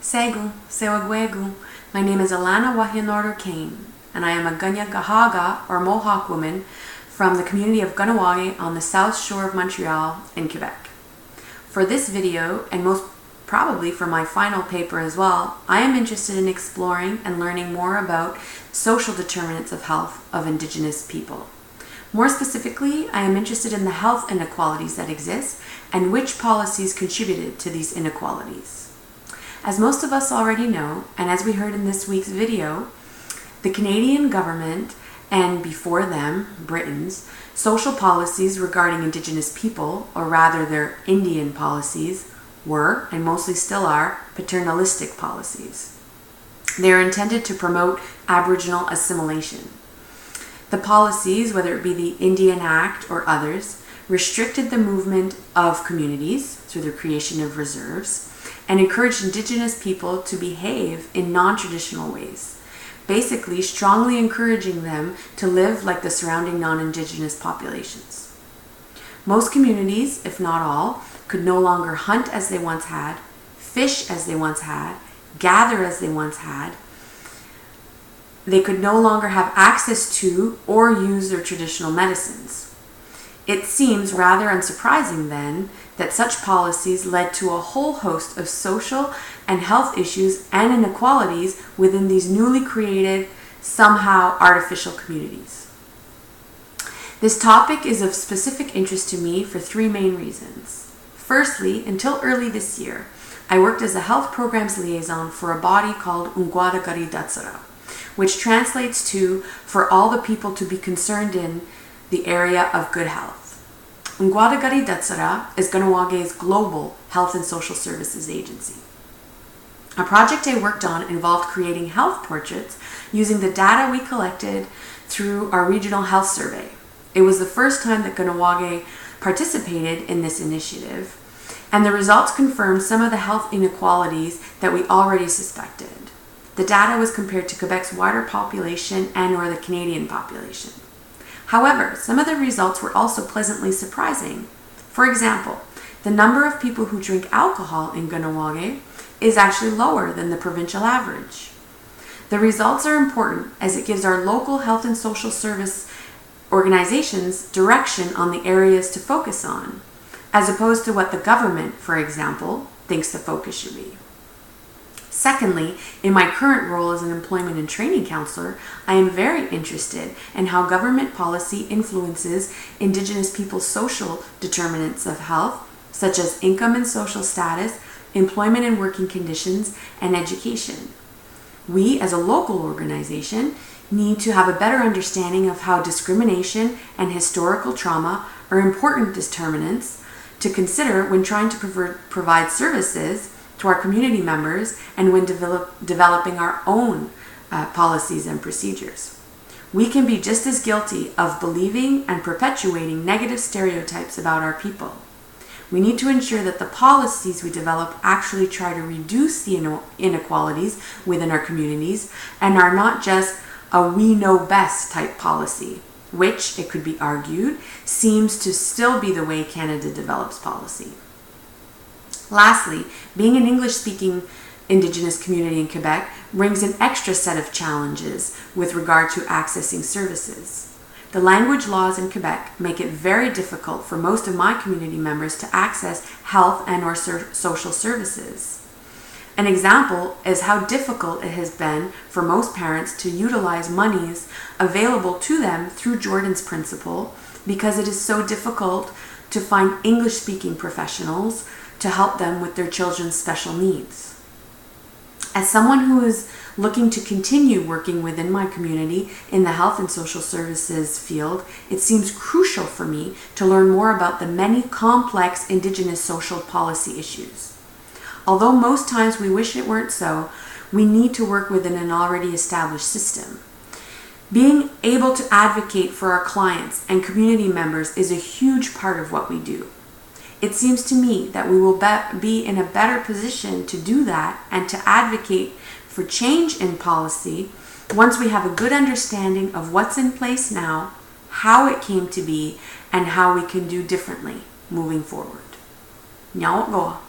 Segu, Sewagwegu. My name is Alana Kane, and I am a Ganyagahaga or Mohawk woman from the community of Kahnawake on the south shore of Montreal in Quebec. For this video, and most probably for my final paper as well, I am interested in exploring and learning more about social determinants of health of Indigenous people. More specifically, I am interested in the health inequalities that exist and which policies contributed to these inequalities. As most of us already know, and as we heard in this week's video, the Canadian government, and before them, Britain's, social policies regarding Indigenous people, or rather their Indian policies, were, and mostly still are, paternalistic policies. They are intended to promote Aboriginal assimilation. The policies, whether it be the Indian Act or others, restricted the movement of communities through the creation of reserves and encouraged Indigenous people to behave in non-traditional ways, basically strongly encouraging them to live like the surrounding non-Indigenous populations. Most communities, if not all, could no longer hunt as they once had, fish as they once had, gather as they once had. They could no longer have access to or use their traditional medicines. It seems rather unsurprising then that such policies led to a whole host of social and health issues and inequalities within these newly created, somehow artificial communities. This topic is of specific interest to me for three main reasons. Firstly, until early this year, I worked as a health programs liaison for a body called Datsara, which translates to for all the people to be concerned in the area of good health. Datsara is Kahnawak's global health and social services agency. A project I worked on involved creating health portraits using the data we collected through our regional health survey. It was the first time that Kahnawake participated in this initiative, and the results confirmed some of the health inequalities that we already suspected. The data was compared to Quebec's wider population and/or the Canadian population. However, some of the results were also pleasantly surprising. For example, the number of people who drink alcohol in Kahnawake is actually lower than the provincial average. The results are important as it gives our local health and social service organizations direction on the areas to focus on, as opposed to what the government, for example, thinks the focus should be. Secondly, in my current role as an employment and training counselor, I am very interested in how government policy influences Indigenous people's social determinants of health, such as income and social status, employment and working conditions, and education. We, as a local organization, need to have a better understanding of how discrimination and historical trauma are important determinants to consider when trying to provide services to our community members and when developing our own policies and procedures. We can be just as guilty of believing and perpetuating negative stereotypes about our people. We need to ensure that the policies we develop actually try to reduce the inequalities within our communities and are not just a we know best type policy, which, it could be argued, seems to still be the way Canada develops policy. Lastly, being an English-speaking Indigenous community in Quebec brings an extra set of challenges with regard to accessing services. The language laws in Quebec make it very difficult for most of my community members to access health and/or social services. An example is how difficult it has been for most parents to utilize monies available to them through Jordan's principle because it is so difficult to find English-speaking professionals to help them with their children's special needs. As someone who is looking to continue working within my community in the health and social services field, it seems crucial for me to learn more about the many complex Indigenous social policy issues. Although most times we wish it weren't so, we need to work within an already established system. Being able to advocate for our clients and community members is a huge part of what we do. It seems to me that we will be in a better position to do that and to advocate for change in policy once we have a good understanding of what's in place now, how it came to be, and how we can do differently moving forward. Nyawat goa.